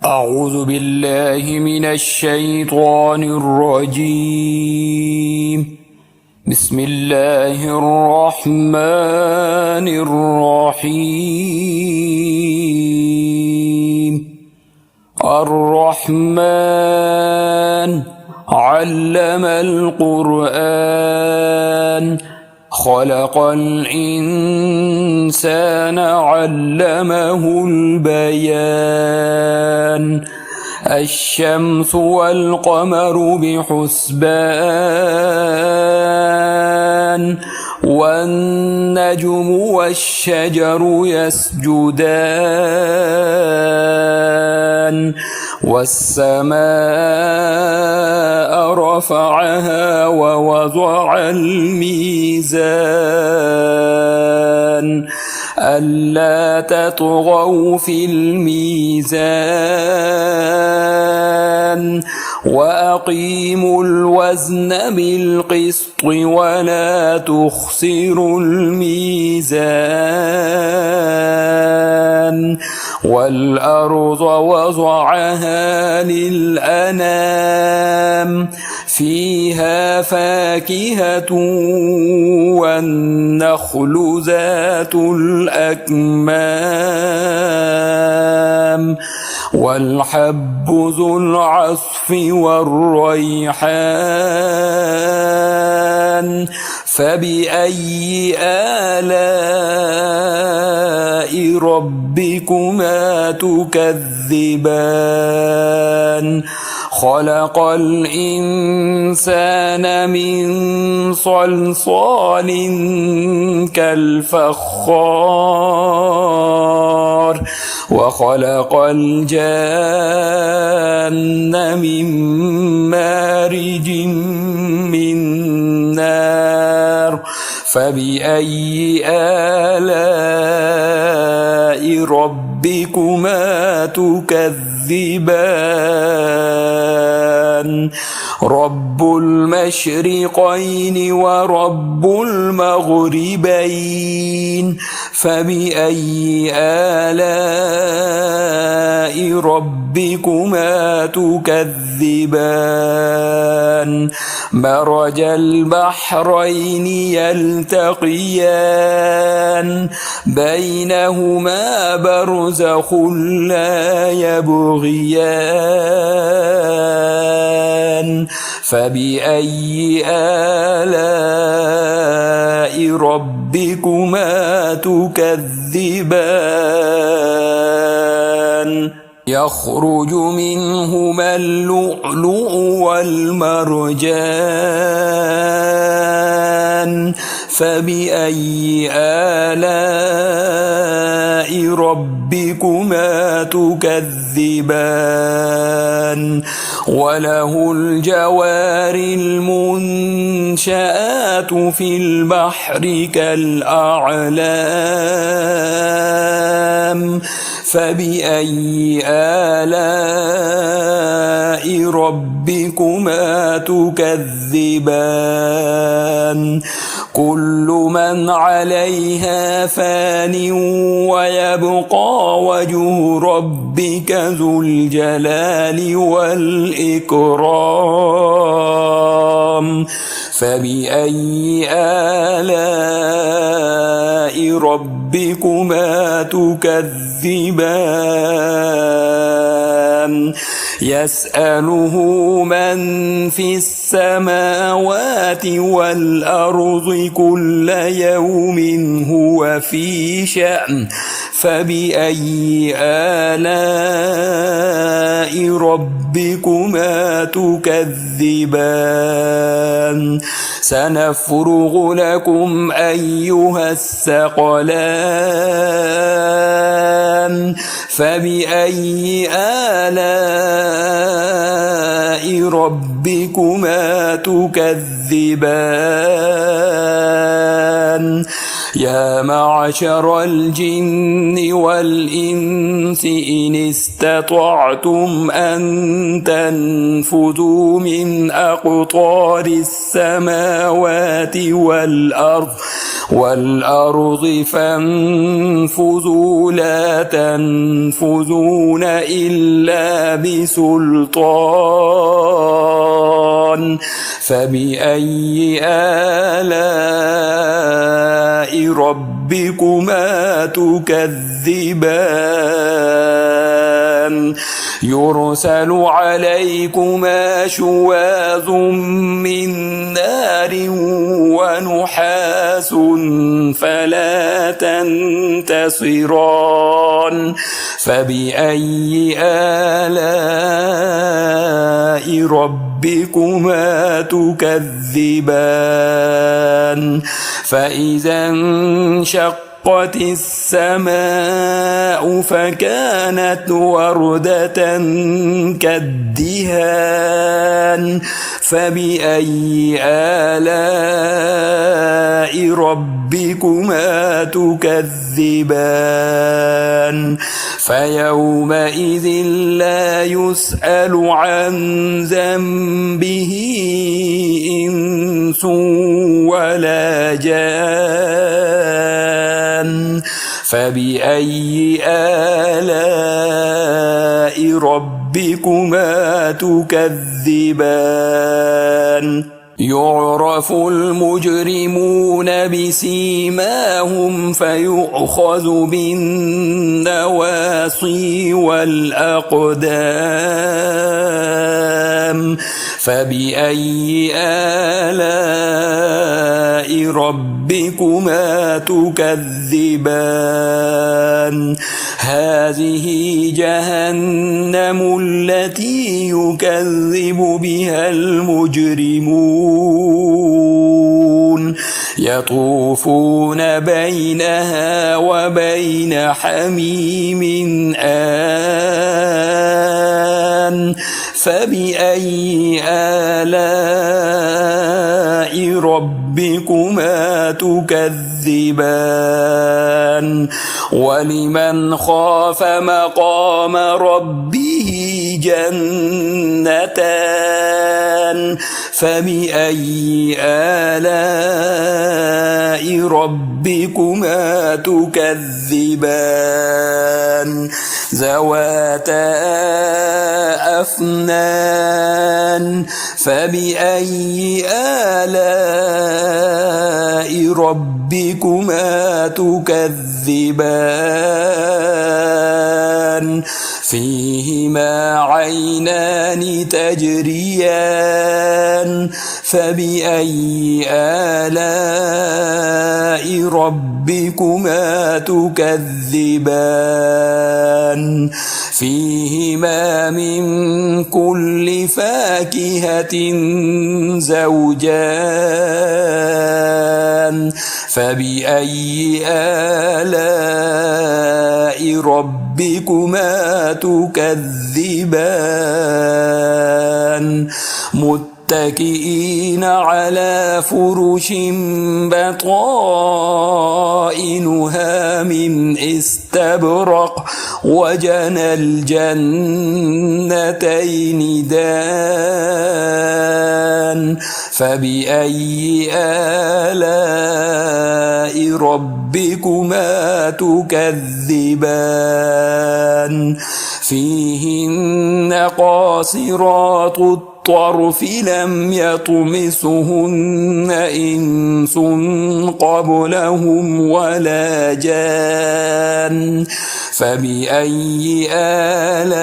أعوذ بالله من الشيطان الرجيم. بسم الله الرحمن الرحيم. الرحمن علم القرآن خلق الإنسان علمه البيان. الشمس والقمر بحسبان والنجم والشجر يسجدان والسماء رفعها ووضع الميزان ألا تطغوا في الميزان وأقيموا الوزن بالقسط ولا تخسروا الميزان والأرض وضعها للأنام فيها فاكهة والنخل ذات الأكمام والحب ذو العصف والريحان فبأي آلاء ربكما تكذبان خلق الإنسان من صلصال كالفخار وخلق الجان من مارج من نار فبأي آلاء ربكما تكذبان رب المشرقين ورب المغربين فبأي آلاء ربكما تكذبان مرج البحرين يلتقيان بينهما برزخ لا يبغيان فبأي آلاء ربكما تكذبان يخرج منهما اللؤلؤ والمرجان فبأي آلاء ربكما تكذبان وله الجوار المنشآت في البحر كالأعلام فبأي آلاء ربكما تكذبان كل من عليها فان ويبقى وجه ربك ذو الجلال والإكرام فبأي آلاء ربكما تكذبان يسأله من في السماوات والأرض كل يوم هو في شأن فبأي آلاء ربكما تكذبان سنفرغ لكم أيها الثقلان فبأي آلاء ربكما تكذبان يا معشر الجن والإنس إن استطعتم أن تنفذوا من أقطار السماوات والأرض والأرض فانفذوا لا تنفذون إلا بسلطان فبأي آلاء ربكما تكذبان يرسل عليكما شواظ من نار ونحاس فلا تنتصران فبأي آلاء ربكما تكذبان فإذا انشقت السماء فكانت وردة كالدهان فبأي آلاء ربكما تكذبان فيومئذ لا يسأل عن ذنبه إنس ولا جان فبأي آلاء ربكما تكذبان يعرف المجرمون بسيماهم فيؤخذ بالنواصي والأقدام فبأي آلاء ربكما تكذبان هذه جهنم التي يكذب بها المجرمون يطوفون بينها وبين حميم آن فبأي آلاء ربكما تكذبان ولمن خاف مقام ربه جنتان فبأي آلاء ربكما تكذبان ذواتا أفنان فبأي آلاء ربكما تكذبان فيهما عينان تجريان فبأي آلاء ربكما تكذبان فيهما من كل فاكهة زوجان فبأي آلاء ربكما تكذبان متكئين على فرش بطائنها من استبرق وجنى الجنتين دان فبأي آلاء ربكما تكذبان فيهن قاصرات الطرف لم يطمسهن إنس قبلهم ولا جان فبأي آلاء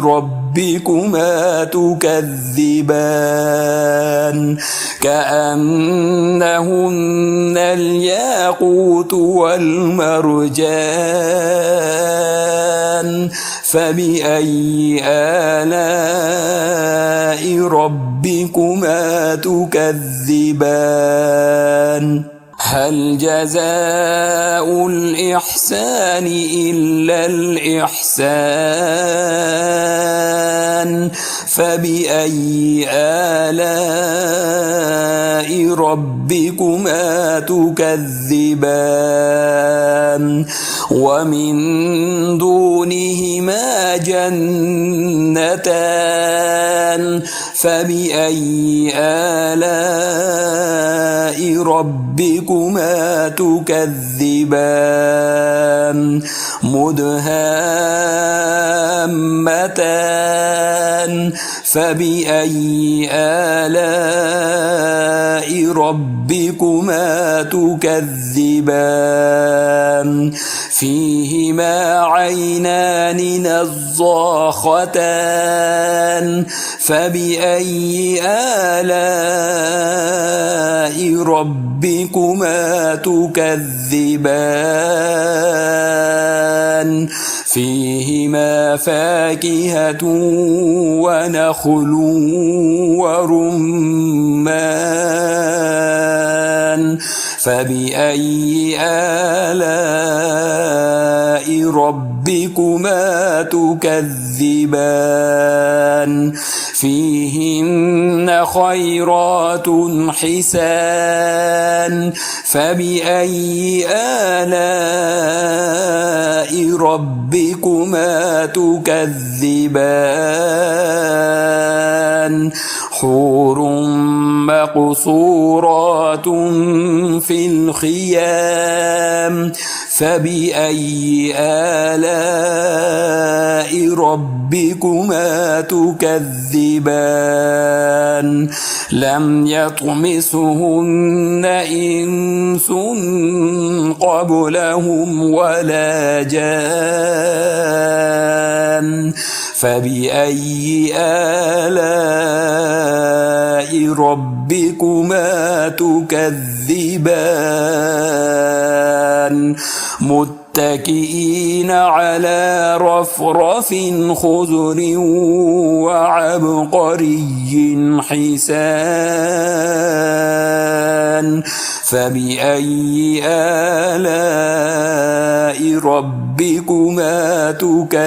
ربكما تكذبان كأنهن الياقوت والمرجان فبأي آلاء ربكما تكذبان هل جزاء الإحسان إلا الإحسان فبأي آلاء ربكما تكذبان ومن دونهما جنتان فبأي آلاء ربكما تكذبان مدهامتان فبأي آلاء ربكما تكذبان فيهما عينان نضاختان فبأي آلاء ربكما تكذبان فيهما فاكهة ونخل ورمان فبأي آلاء ربكما تكذبان فيهن خيرات حسان فبأي آلاء ربكما تكذبان حور مقصورات في الخيام فبأي آلاء ربكما تكذبان لم يطمسهن إنس قبلهم ولا جان فبأي آلاء ربكما تكذبان متكئين على رفرف خضر وعبقري حسان فبأي آلاء ربكما تكذبان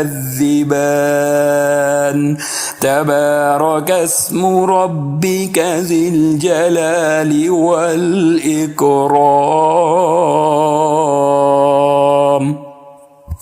تبارك اسم ربك ذي الجلال والإكرام